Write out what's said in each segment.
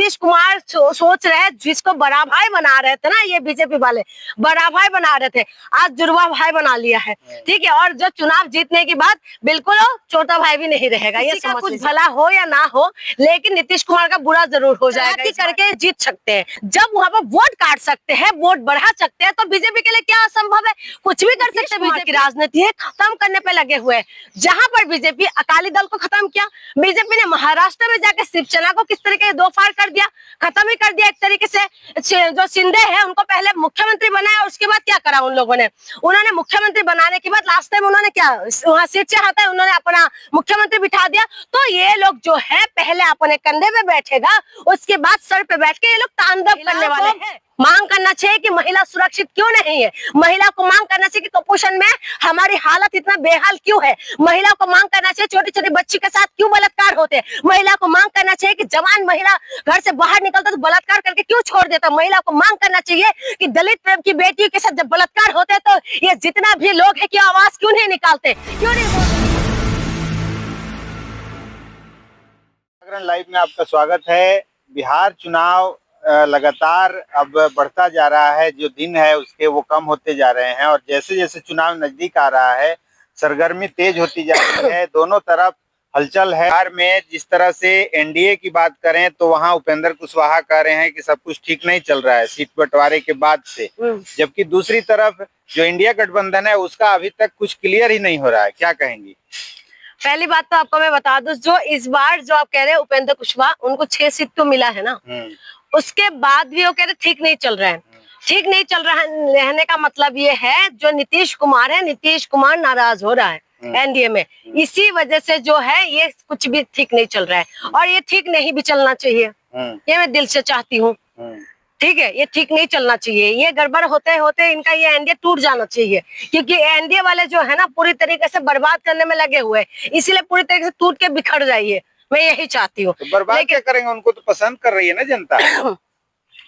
नीतीश कुमार सोच रहे हैं, जिसको बड़ा भाई बना रहे थे ना ये बीजेपी वाले, बड़ा भाई बना रहे थे, आज जुड़वा भाई बना लिया है। ठीक है, और जो चुनाव जीतने के बाद बिल्कुल छोटा भाई भी नहीं रहेगा। ये समझ कुछ भला हो या ना हो, लेकिन नीतीश कुमार का बुरा जरूर हो जाएगा। करके जीत सकते हैं, जब वहाँ पर वोट काट सकते हैं, वोट बढ़ा सकते हैं, तो बीजेपी के लिए क्या असंभव है? कुछ भी कर सकते हैं। बीजेपी की राजनीति है खत्म करने पे लगे हुए हैं। जहाँ पर बीजेपी अकाली दल को खत्म किया, बीजेपी ने महाराष्ट्र में जाकर शिवसेना को किस तरीके दो फाड़ कर दिया, खत्म ही कर दिया एक तरीके से। जो शिंदे है उनको पहले मुख्यमंत्री बनाया, उसके बाद क्या करा उन लोगों ने? उन्होंने मुख्यमंत्री बनाने के बाद लास्ट टाइम उन्होंने क्या वहाँ सीट से हटाया, उन्होंने अपना मुख्यमंत्री बिठा दिया। तो ये लोग जो है पहले अपने कंधे पे बैठेगा, उसके बाद सर पे बैठ के ये लोग तांडव करने वाले हैं। मांग करना चाहिए कि महिला सुरक्षित क्यों नहीं है, महिला को मांग करना चाहिए कि कुपोषण में हमारी हालत इतना बेहाल क्यों है, महिला को मांग करना चाहिए छोटी छोटी बच्ची के साथ क्यों बलात्कार होते हैं, महिला को मांग करना चाहिए कि जवान महिला घर से बाहर निकलता तो बलात्कार करके क्यों छोड़ देता, महिला को मांग करना चाहिए कि दलित प्रेम की बेटी के साथ जब बलात्कार होते हैं तो ये जितना भी लोग है कि आवाज क्यों नहीं निकालते, क्यों नहीं बोलते। लाइव में आपका स्वागत है। बिहार चुनाव लगातार अब बढ़ता जा रहा है, जो दिन है उसके वो कम होते जा रहे हैं और जैसे जैसे चुनाव नजदीक आ रहा है सरगर्मी तेज होती जा रही है। दोनों तरफ हलचल है। बिहार में जिस तरह से एनडीए की बात करें तो वहां उपेंद्र कुशवाहा कह रहे हैं कि सब कुछ ठीक नहीं चल रहा है सीट बंटवारे के बाद से, जबकि दूसरी तरफ जो इंडिया गठबंधन है उसका अभी तक कुछ क्लियर ही नहीं हो रहा है। क्या कहेंगी? पहली बात तो आपको मैं बता दूं, जो इस बार जो आप कह रहे हैं उपेंद्र कुशवाहा, उनको 6 सीट तो मिला है ना, उसके बाद भी वो कह रहे ठीक नहीं चल रहा है। ठीक नहीं चल रहा है रहने का मतलब ये है, जो नीतीश कुमार है, नीतीश कुमार नाराज हो रहा है एनडीए में, इसी वजह से जो है ये कुछ भी ठीक नहीं चल रहा है और ये ठीक नहीं भी चलना चाहिए, ये मैं दिल से चाहती हूँ। ठीक है, ये ठीक नहीं चलना चाहिए, ये गड़बड़ होते होते इनका ये एनडीए टूट जाना चाहिए, क्योंकि एनडीए वाले जो है ना पूरी तरीके से बर्बाद करने में लगे हुए हैं, इसीलिए पूरी तरीके से टूट के बिखर जाइए, मैं यही चाहती हूँ। तो बर्बाद क्या करेंगे? उनको तो पसंद कर रही है ना जनता।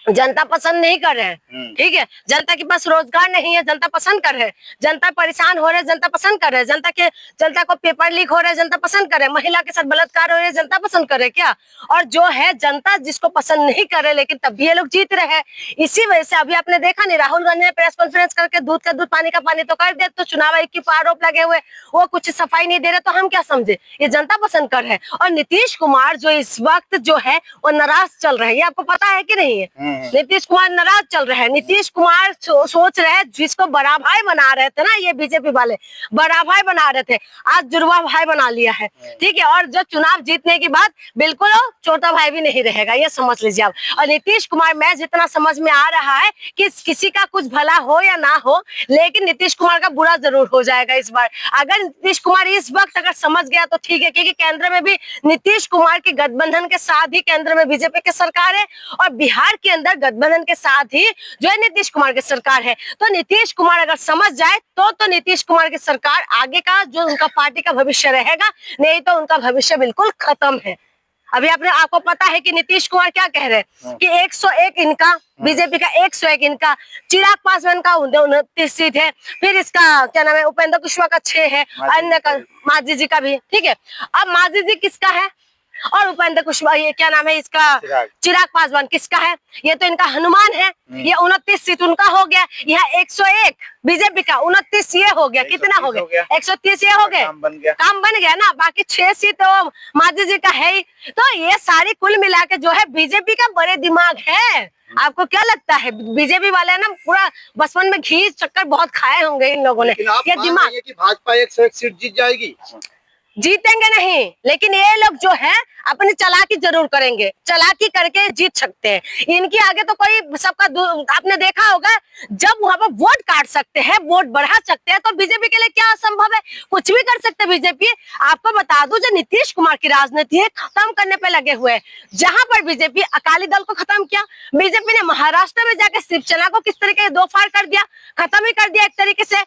जनता पसंद नहीं कर रहे हैं। ठीक है, जनता के पास रोजगार नहीं है, जनता पसंद कर रहे हैं, जनता परेशान हो रहे हैं, जनता पसंद कर रहे हैं, जनता को पेपर लीक हो रहे हैं, जनता पसंद कर रहे हैं, महिला के साथ बलात्कार हो रहे हैं, जनता पसंद कर रहे हैं क्या? और जो है जनता जिसको पसंद नहीं कर रहे, लेकिन तब भी ये लोग जीत रहे हैं। इसी वजह से अभी आपने देखा नहीं, राहुल गांधी ने प्रेस कॉन्फ्रेंस करके दूध का दूध पानी का पानी तो कर दे, तो चुनाव आयोग के आरोप लगे हुए, वो कुछ सफाई नहीं दे रहे, तो हम क्या समझे? ये जनता पसंद कर रहे हैं। और नीतीश कुमार जो इस वक्त जो है वो नाराज चल रहे हैं, ये आपको पता है कि नहीं है? नीतीश कुमार नाराज चल रहे हैं। नीतीश कुमार सोच रहे हैं, जिसको बड़ा भाई बना रहे थे ना ये बीजेपी वाले, बड़ा भाई बना रहे थे, आज जुड़वा भाई बना लिया है। ठीक है, और जो चुनाव जीतने के बाद बिल्कुल छोटा भाई भी नहीं रहेगा, ये समझ लीजिए आप। और नीतीश कुमार, मैं जितना समझ में आ रहा है कि किसी का कुछ भला हो या ना हो, लेकिन नीतीश कुमार का बुरा जरूर हो जाएगा इस बार। अगर नीतीश कुमार इस वक्त अगर समझ गया तो ठीक है, क्योंकि केंद्र में भी नीतीश कुमार के गठबंधन के साथ ही केंद्र में बीजेपी की सरकार है और बिहार के अंदर गठबंधन के साथ ही जो है नीतीश कुमार की सरकार है। तो नीतीश कुमार अगर समझ जाए तो नीतीश कुमार की सरकार आगे का जो उनका पार्टी का भविष्य रहेगा, नहीं तो उनका भविष्य बिल्कुल खत्म है। अभी आपको पता है कि नीतीश कुमार क्या कह रहे हैं कि 101 इनका, बीजेपी का 101 इनका, चिराग पासवान का 29 सीट है, फिर इसका क्या नाम है उपेंद्र कुशवाहा का 6 है, अन्य का मांझी जी का भी। ठीक है, अब मांझी जी किसका है और उपेंद्र कुशवाहा ये क्या नाम है इसका चिराग पासवान किसका है? ये तो इनका हनुमान है। ये 29 सीट उनका हो गया, यहाँ 101 बीजेपी का, 29 ये हो गया, कितना हो गया? 130 ये हो गया, काम बन गया ना। बाकी 6 सीट तो मांझी जी का है ही। तो ये सारी कुल मिला के जो है बीजेपी का बड़े दिमाग है। आपको क्या लगता है? बीजेपी वाले ना पूरा बचपन में घी चक्कर बहुत खाए होंगे इन लोगों ने। ये दिमाग कि भाजपा 101 सीट जीत जाएगी? जीतेंगे नहीं, लेकिन ये लोग जो है अपनी चालाकी जरूर करेंगे, चालाकी करके जीत सकते हैं। इनके आगे तो कोई सबका आपने देखा होगा, जब वहां पर वोट काट सकते हैं, वोट बढ़ा सकते हैं, तो बीजेपी के लिए क्या असंभव है? कुछ भी कर सकते हैं बीजेपी। आपको बता दूं, जो नीतीश कुमार की राजनीति है खत्म करने पे लगे हुए हैं। जहां पर बीजेपी अकाली दल को खत्म किया, बीजेपी ने महाराष्ट्र में जाकर शिवसेना को किस तरीके दो फाड़ कर दिया, खत्म ही कर दिया एक तरीके से।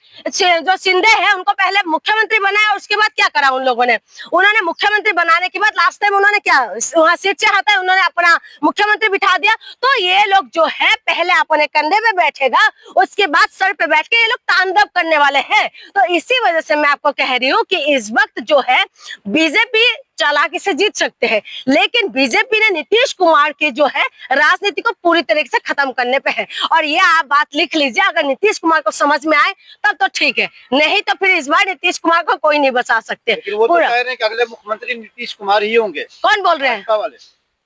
जो शिंदे है उनको पहले मुख्यमंत्री बनाया, उसके बाद क्या करा उन लोगों ने? उन्होंने मुख्यमंत्री बनाने के बाद लास्ट टाइम उन्होंने क्या वहां सीट से हटाया, उन्होंने अपना मुख्यमंत्री बिठा दिया। तो ये लोग जो है पहले अपने कंधे पे बैठेगा, उसके बाद सर पे बैठ के ये लोग तांडव करने वाले हैं। तो इसी वजह से मैं आपको कह रही हूँ कि इस वक्त जो है बीजेपी चालाकी से जीत सकते हैं, लेकिन बीजेपी ने नीतीश कुमार के जो है राजनीति को पूरी तरीके से खत्म करने पे है। और ये आप बात लिख लीजिए, अगर नीतीश कुमार को समझ में आए तब तो ठीक है, नहीं तो फिर इस बार नीतीश कुमार को कोई नहीं बचा सकते। लेकिन वो तो कह रहे हैं कि अगले मुख्यमंत्री नीतीश कुमार ही होंगे। कौन बोल रहे हैं?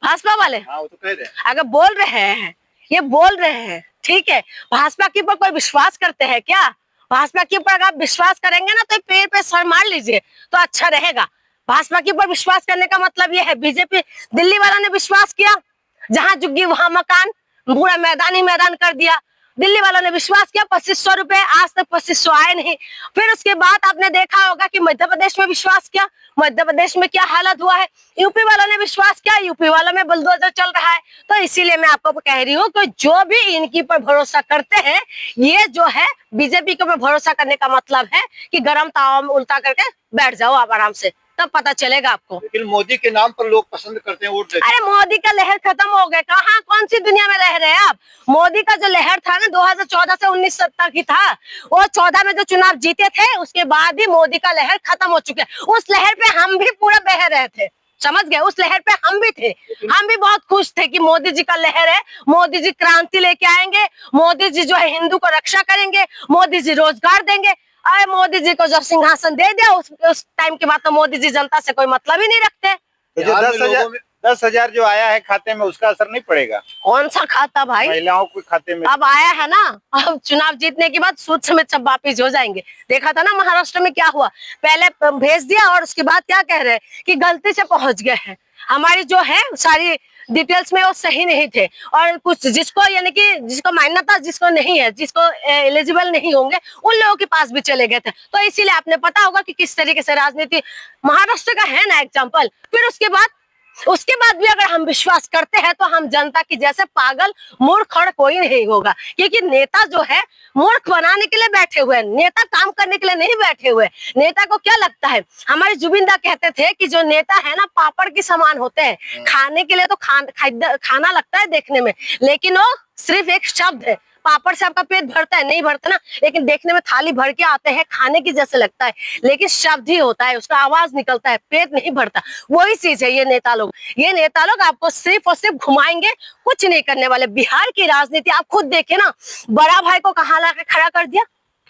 भाजपा वाले। हाँ, वो तो कह रहे हैं। अगर बोल रहे हैं, ये बोल रहे हैं, ठीक है, भाजपा के ऊपर कोई विश्वास करते हैं क्या? भाजपा के ऊपर अगर आप विश्वास करेंगे ना तो पैर पे सर मार लीजिए तो अच्छा रहेगा। भाजपा के ऊपर विश्वास करने का मतलब ये है, बीजेपी दिल्ली वाला ने विश्वास किया, जहां जुग्गी वहां मकान, पूरा मैदान ही मैदान कर दिया। दिल्ली वालों ने विश्वास किया 2500 रुपए, आज तक 2500 आए नहीं। फिर उसके बाद आपने देखा होगा कि मध्य प्रदेश में विश्वास किया, मध्य प्रदेश में क्या हालत हुआ है। यूपी वालों ने विश्वास किया, यूपी वालों में बुलडोजर चल रहा है। तो इसीलिए मैं आपको कह रही हूँ कि जो भी इनकी पर भरोसा करते हैं, ये जो है बीजेपी के ऊपर भरोसा करने का मतलब है कि गर्म तावा में उल्टा करके बैठ जाओ आप आराम से, तब पता चलेगा आपको। लेकिन मोदी के नाम पर लोग पसंद करते हैं वोट देते हैं। अरे मोदी का लहर खत्म हो गया, कहाँ कौन सी दुनिया में रह रहे हैं आप? मोदी का जो लहर था ना 2014 से 19 तक ही था, वो 14 में जो चुनाव जीते थे उसके बाद ही मोदी का लहर खत्म हो चुका है। उस लहर पे हम भी पूरा बह रहे थे, समझ गए? उस लहर पे हम भी थे, हम भी बहुत खुश थे कि मोदी जी का लहर है, मोदी जी क्रांति लेके आएंगे, मोदी जी जो है हिंदू को रक्षा करेंगे, मोदी जी रोजगार देंगे। अरे मोदी जी को जब सिंहासन दे दिया उस टाइम के बाद तो मोदी जी जनता से कोई मतलब ही नहीं रखते। तो जो 10,000 जो आया है खाते में उसका असर नहीं पड़ेगा? कौन सा खाता भाई? महिलाओं के खाते में अब आया है ना, अब चुनाव जीतने के बाद सूद समेत सब वापिस हो जाएंगे। देखा था ना महाराष्ट्र में क्या हुआ, पहले भेज दिया और उसके बाद क्या कह रहे हैं कि गलती से पहुंच गए हैं। हमारी जो है सारी डिटेल्स में वो सही नहीं थे, और कुछ जिसको यानी कि जिसको मान्यता जिसको नहीं है, जिसको एलिजिबल नहीं होंगे, उन लोगों के पास भी चले गए थे। तो इसीलिए आपने पता होगा कि किस तरीके से राजनीति महाराष्ट्र का है ना एग्जाम्पल। फिर उसके बाद भी अगर हम विश्वास करते हैं तो हम जनता की जैसे पागल मूर्ख और कोई नहीं होगा, क्योंकि नेता जो है मूर्ख बनाने के लिए बैठे हुए हैं, नेता काम करने के लिए नहीं बैठे हुए। नेता को क्या लगता है, हमारे जुबिंदा कहते थे कि जो नेता है ना पापड़ के समान होते हैं, खाने के लिए तो खाना लगता है देखने में, लेकिन वो सिर्फ एक शब्द है। पापड़ से आपका पेट भरता है? नहीं भरता ना, लेकिन देखने में थाली भर के आते हैं, खाने की जैसे लगता है, लेकिन शब्द ही होता है, उसका आवाज निकलता है, पेट नहीं भरता। वही चीज है ये नेता लोग। ये नेता लोग आपको सिर्फ और सिर्फ घुमाएंगे, कुछ नहीं करने वाले। बिहार की राजनीति आप खुद देखे ना, बड़ा भाई को कहाँ लाके खड़ा कर दिया,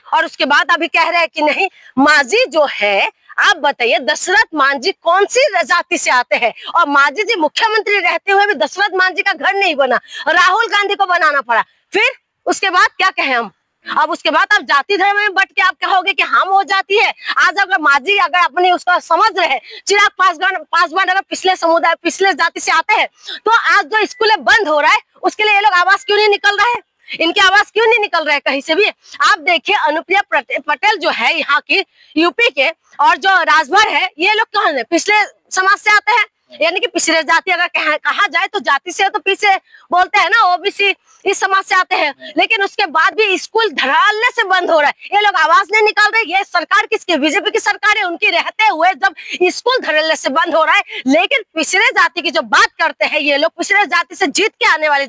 और उसके बाद अभी कह रहे हैं कि नहीं मांझी जो है, आप बताइए दशरथ मांझी कौन सी जाति से आते हैं? और मांझी जी मुख्यमंत्री रहते हुए भी दशरथ मांझी का घर नहीं बना, राहुल गांधी को बनाना पड़ा। फिर उसके बाद क्या कहें हम? अब उसके बाद आप जाति धर्म में बट के आप कहोगे कि हम वो जाति है। आज अगर मांझी अगर अपने उसका समझ रहे, चिराग पासवान अगर पिछले समुदाय पिछले जाति से आते हैं, तो आज जो स्कूल बंद हो रहा है उसके लिए ये लोग आवाज क्यों नहीं निकल रहा है? इनकी आवाज क्यों नहीं निकल रहा है कहीं से भी? आप देखिए अनुप्रिया पटेल जो है यहाँ की यूपी के, और जो राजभर है, ये लोग कहाँ है? पिछले समाज से आते हैं, यानी कि पिछड़े जाति अगर कहा जाए तो जाति से तो पीछे बोलते हैं ना, ओबीसी इस समाज से आते हैं। लेकिन उसके बाद भी स्कूल धड़ल्ले से बंद हो रहा है, ये लोग आवाज नहीं निकाल रहे। ये सरकार किसकी? बीजेपी की सरकार है, उनकी रहते हुए जब स्कूल धड़ल्ले से बंद हो रहा है, लेकिन पिछड़े जाति की जो बात करते हैं ये लोग, पिछड़े जाति से जीत के आने वाले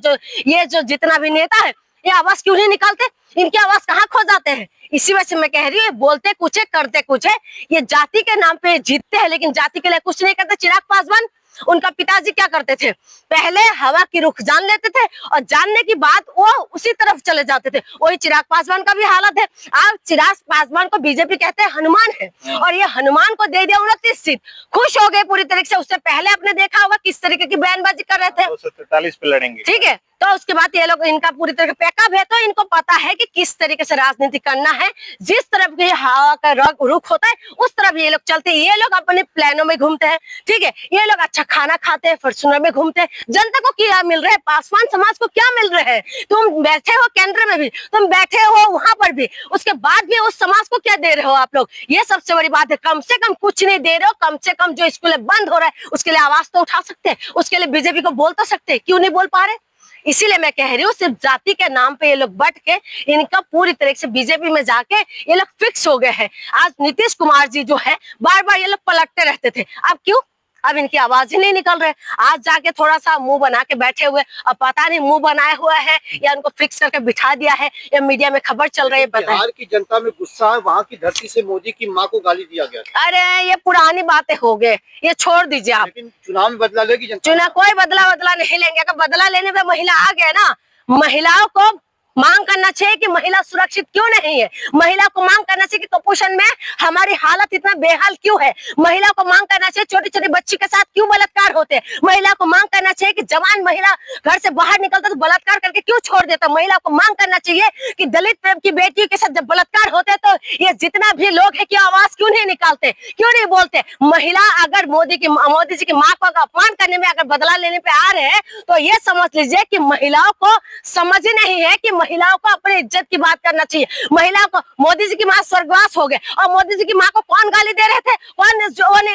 जो जितना भी नेता है, ये आवाज क्यों नहीं निकालते? इनकी आवाज कहाँ खो जाते हैं? इसी वजह से मैं कह रही हूँ, बोलते कुछ है करते कुछ है। ये जाति के नाम पे जीतते हैं लेकिन जाति के लिए कुछ नहीं करते। चिराग पासवान, उनका पिताजी क्या करते थे? पहले हवा की रुख जान लेते थे और जानने की बाद वो उसी तरफ चले जाते थे। वही चिराग पासवान का भी हालत है। आप चिराग पासवान को बीजेपी कहते हैं हनुमान है, और ये हनुमान को दे दिया 29 सीट, खुश हो गए पूरी तरीके से। उससे पहले आपने देखा होगा किस तरीके की बयानबाजी कर रहे थे, 243 पे लड़ेंगे, ठीक है। तो उसके बाद ये लोग, इनका पूरी तरह पैकअप है, तो इनको पता है कि किस तरीके से राजनीति करना है। जिस तरफ की हवा का रुख होता है उस तरफ ये लोग चलते हैं। ये लोग अपने प्लानों में घूमते हैं, ठीक है। ये लोग अच्छा खाना खाते हैं, फॉर्च्यूनर में घूमते हैं। जनता को क्या मिल रहा है? पासवान समाज को क्या मिल रहा है? तुम बैठे हो केंद्र में भी, तुम बैठे हो वहां पर भी, उसके बाद भी उस समाज को क्या दे रहे हो आप लोग? ये सबसे बड़ी बात है। कम से कम कुछ नहीं दे रहे हो। कम से कम जो स्कूल बंद हो रहा है उसके लिए आवाज तो उठा सकते हैं, उसके लिए बीजेपी को बोल तो सकते हैं, क्यों नहीं बोल पा रहे? इसीलिए मैं कह रही हूँ, सिर्फ जाति के नाम पे ये लोग बट के इनका पूरी तरह से बीजेपी में जाके ये लोग फिक्स हो गए हैं। आज नीतीश कुमार जी जो है बार बार ये लोग पलटते रहते थे। अब क्यों? अब इनकी आवाज ही नहीं निकल रहे। आज जाके थोड़ा सा मुंह बना के बैठे हुए, अब पता नहीं मुंह बनाया हुआ है या उनको फिक्स करके बिठा दिया है या मीडिया में खबर चल रही है, पता है। बिहार की जनता में गुस्सा है, वहाँ की धरती से मोदी की माँ को गाली दिया गया। अरे ये पुरानी बातें हो गए, ये छोड़ दीजिए आप। लेकिन चुनाव में बदला लेगी जनता। चुनाव कोई बदला नहीं लेंगे। अगर बदला लेने में महिला आ गए ना, महिलाओं को मांग करना चाहिए कि महिला सुरक्षित क्यों नहीं है। महिला को मांग करना चाहिए कि कुपोषण में हमारी हालत इतना बेहाल क्यों है। महिला को मांग करना चाहिए छोटी छोटी बच्ची के साथ क्यों बलात्कार होते हैं। महिला को मांग करना चाहिए कि जवान महिला घर से बाहर निकलता तो बलात्कार करके क्यों छोड़ देता। महिला को मांग करना चाहिए कि दलित प्रेम की बेटियों के साथ जब बलात्कार होते तो ये जितना भी लोग है कि आवाज क्यों नहीं निकालते, क्यों नहीं बोलते। महिला अगर मोदी जी की माँ को अपमान करने में अगर बदला लेने पे आ रहे हैं तो ये समझ लीजिए कि महिलाओं को समझ ही नहीं है कि महिलाओं को अपनी इज्जत की बात करना चाहिए। महिलाओं को मोदी जी की माँ स्वर्गवास हो गए और मोदी जी की माँ को कौन गाली दे रहे थे, कौन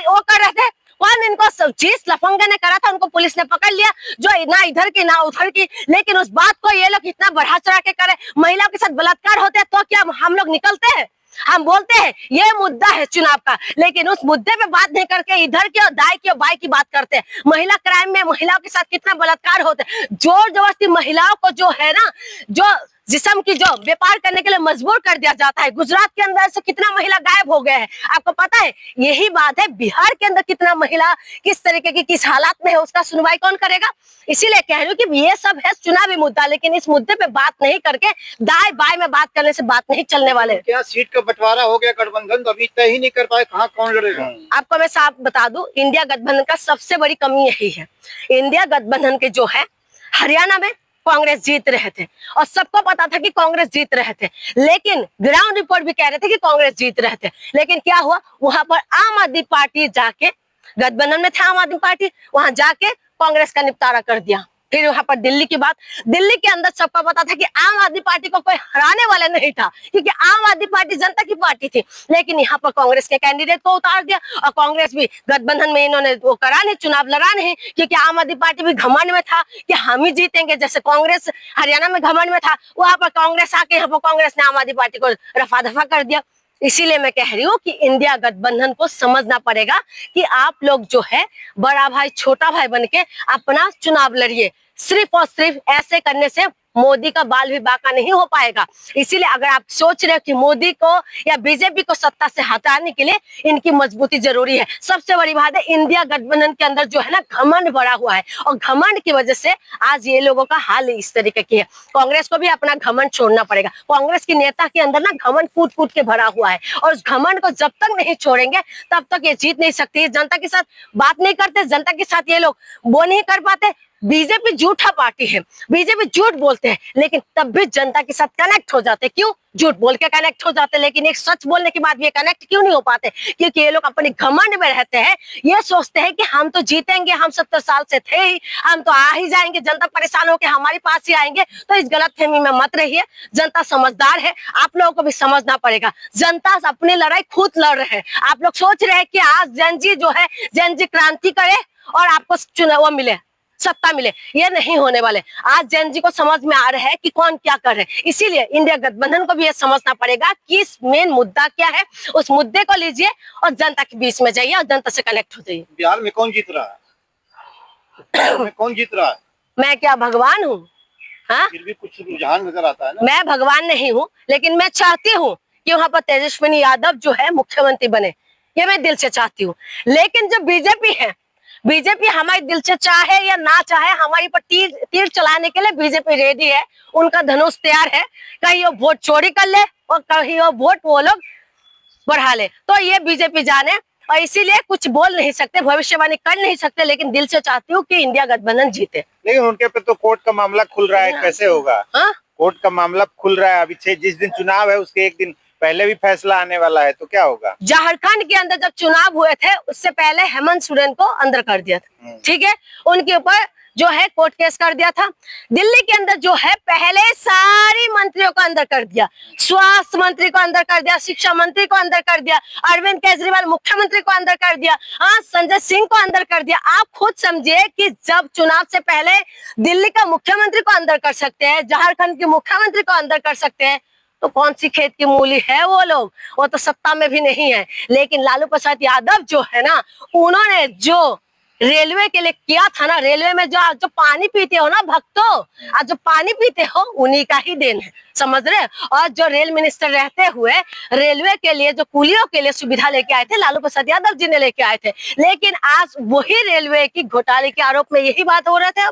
वो कर रहे थे, कौन इनको चीज लफंगा ने करा था, उनको पुलिस ने पकड़ लिया जो ना इधर की ना उधर की। लेकिन उस बात को ये लोग इतना बढ़ा चढ़ा के करे। महिलाओं के साथ बलात्कार होते हैं तो क्या हम लोग निकलते हैं, हम बोलते हैं ये मुद्दा है चुनाव का, लेकिन उस मुद्दे पे बात नहीं करके इधर की और दाई की और बाई की बात करते हैं। महिला क्राइम में महिलाओं के साथ कितना बलात्कार होता है। जोर जबरदस्ती महिलाओं को जो है ना, जो जिस्म की जो व्यापार करने के लिए मजबूर कर दिया जाता है। गुजरात के अंदर से कितना महिला गायब हो गए हैं, आपको पता है। यही बात है बिहार के अंदर कितना महिला किस तरीके की किस हालात में है, उसका सुनवाई कौन करेगा। इसीलिए कह रही हूँ कि ये सब है चुनावी मुद्दा, लेकिन इस मुद्दे पे बात नहीं करके दाएं बाएं में बात करने से बात नहीं चलने वाले। क्या सीट का बंटवारा हो गया, गठबंधन तो अभी तय ही नहीं कर पाए कहाँ कौन लड़ेगा। आपको मैं साफ बता दूं, इंडिया गठबंधन का सबसे बड़ी कमी यही है। इंडिया गठबंधन के जो है हरियाणा में कांग्रेस जीत रहे थे और सबको पता था कि कांग्रेस जीत रहे थे, लेकिन ग्राउंड रिपोर्ट भी कह रहे थे कि कांग्रेस जीत रहे थे। लेकिन क्या हुआ, वहां पर आम आदमी पार्टी जाके, गठबंधन में था आम आदमी पार्टी, वहां जाके कांग्रेस का निपटारा कर दिया। फिर वहां पर दिल्ली की बात, दिल्ली के अंदर सबको पता था कि आम आदमी पार्टी को कोई हराने वाला नहीं था, क्योंकि आम आदमी पार्टी जनता की पार्टी थी। लेकिन यहाँ पर कांग्रेस के कैंडिडेट को उतार दिया और कांग्रेस भी गठबंधन में इन्होंने वो करा नहीं, चुनाव लड़ा नहीं, क्योंकि आम आदमी पार्टी भी घमंड में था कि हम ही जीतेंगे। जैसे कांग्रेस हरियाणा में घमंड में था, वहां पर कांग्रेस आके यहाँ पर कांग्रेस ने आम आदमी पार्टी को रफा दफा कर दिया। इसीलिए मैं कह रही हूँ कि इंडिया गठबंधन को समझना पड़ेगा कि आप लोग जो है बड़ा भाई छोटा भाई बनके अपना चुनाव लड़िए। सिर्फ और सिर्फ ऐसे करने से मोदी का बाल भी बांका नहीं हो पाएगा। इसीलिए अगर आप सोच रहे हो कि मोदी को या बीजेपी को सत्ता से हटाने के लिए इनकी मजबूती जरूरी है। सबसे बड़ी बात है, इंडिया गठबंधन के अंदर जो है ना घमंड भरा हुआ है और घमंड की वजह से आज ये लोगों का हाल इस तरीके की है। कांग्रेस को भी अपना घमंड छोड़ना पड़ेगा। कांग्रेस की नेता के अंदर ना घमंड फूट फूट के भरा हुआ है और उस घमंड को जब तक नहीं छोड़ेंगे तब तक ये जीत नहीं सकती। जनता के साथ बात नहीं करते, जनता के साथ ये लोग वो नहीं कर पाते। बीजेपी झूठा पार्टी है, बीजेपी झूठ बोलते हैं, लेकिन तब भी जनता के साथ कनेक्ट हो जाते। क्यों? झूठ बोल के कनेक्ट हो जाते, लेकिन एक सच बोलने के बाद भी कनेक्ट क्यों नहीं हो पाते? क्योंकि ये लोग अपने घमंड में रहते हैं। ये सोचते हैं कि हम तो जीतेंगे, हम 70 साल से थे ही, हम तो आ ही जाएंगे, जनता परेशान होकर हमारे पास ही आएंगे। तो इस गलतफहमी में मत रहिए। जनता समझदार है, आप लोगों को भी समझना पड़ेगा। जनता अपनी लड़ाई खुद लड़ रहे हैं। आप लोग सोच रहे हैं कि आज जनजी जो है जनजी क्रांति करे और आपको चुनाव मिले, सत्ता मिले, ये नहीं होने वाले। आज जैन जी को समझ में आ रहा है कि कौन क्या कर रहे हैं। इसीलिए इंडिया गठबंधन को भी ये समझना पड़ेगा कि मेन मुद्दा क्या है, उस मुद्दे को लीजिए और जनता के बीच में जाइए और जनता से कनेक्ट हो जाइए। बिहार में कौन जीत रहा है? बिहार में कौन जीत रहा है? मैं क्या भगवान हूँ? हाँ, फिर भी कुछ रुझान नजर आता है ना। मैं भगवान नहीं हूँ, लेकिन मैं चाहती हूँ कि वहां पर तेजस्विनी यादव जो है मुख्यमंत्री बने, ये मैं दिल से चाहती हूँ। लेकिन जो बीजेपी है, बीजेपी हमारे दिल से चाहे या ना चाहे, हमारी पर तीर चलाने के लिए बीजेपी रेडी है। उनका धनुष तैयार है। कहीं वो वोट चोरी कर ले और कहीं वो वोट वो लोग बढ़ा ले, तो ये बीजेपी जाने। और इसीलिए कुछ बोल नहीं सकते, भविष्यवाणी कर नहीं सकते, लेकिन दिल से चाहती हूँ कि इंडिया गठबंधन जीते। लेकिन उनके पे तो कोर्ट का मामला खुल रहा है, कैसे होगा? कोर्ट का मामला खुल रहा है अभी, जिस दिन चुनाव है उसके एक दिन पहले भी फैसला आने वाला है, तो क्या होगा? झारखंड के अंदर जब चुनाव हुए थे उससे पहले हेमंत सोरेन को अंदर कर दिया था, ठीक है, उनके ऊपर जो है कोर्ट केस कर दिया था। दिल्ली के अंदर जो है पहले सारी मंत्रियों को अंदर कर दिया, स्वास्थ्य मंत्री को अंदर कर दिया, शिक्षा मंत्री को अंदर कर दिया, अरविंद केजरीवाल मुख्यमंत्री को अंदर कर दिया, संजय सिंह को अंदर कर दिया। आप खुद समझिए कि जब चुनाव से पहले दिल्ली का मुख्यमंत्री को अंदर कर सकते हैं, झारखंड के मुख्यमंत्री को अंदर कर सकते हैं, तो कौन सी खेत की मूली है वो लोग? वो तो सत्ता में भी नहीं है। लेकिन लालू प्रसाद यादव जो है ना, उन्होंने जो रेलवे के लिए किया था ना, रेलवे में जो जो पानी पीते हो ना भक्तों, आज जो पानी पीते हो उन्हीं का ही देन है, समझ रहे। और जो रेल मिनिस्टर रहते हुए रेलवे के लिए जो कुलियों के लिए सुविधा लेके आए थे, लालू प्रसाद यादव जी ने लेके आए थे, लेकिन आज वही रेलवे की घोटाले के आरोप में यही बात हो रहे थे।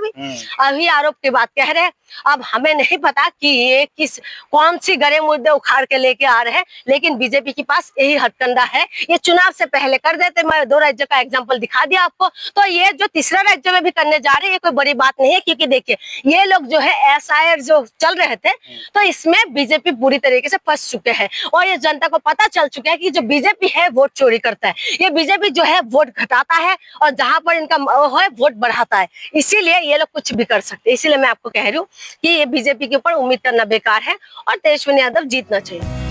अभी आरोप की बात कह रहे हैं। अब हमें नहीं पता कि ये कौन सी गड़े मुद्दे उखाड़ के लेके आ रहे हैं, लेकिन बीजेपी के पास यही हथकंडा है। ये चुनाव से पहले कर देते। मैं 2 राज्यों का एग्जाम्पल दिखा दिया आपको, तो ये जो तीसरा राज्य में भी करने जा रहे हैं, ये कोई बड़ी बात नहीं है, क्योंकि देखिए ये लोग जो है एसआईआर जो चल रहे थे, तो इसमें बीजेपी पूरी तरीके से फंस चुके हैं और ये जनता को पता चल चुका है कि जो बीजेपी है वोट चोरी करता है, ये बीजेपी जो है वोट घटाता है और जहां पर इनका है वोट बढ़ाता है। इसीलिए ये लोग कुछ भी कर सकते हैं। इसीलिए मैं आपको कह रही हूँ कि ये बीजेपी के ऊपर उम्मीद करना बेकार है और तेजस्वी यादव जीतना चाहिए।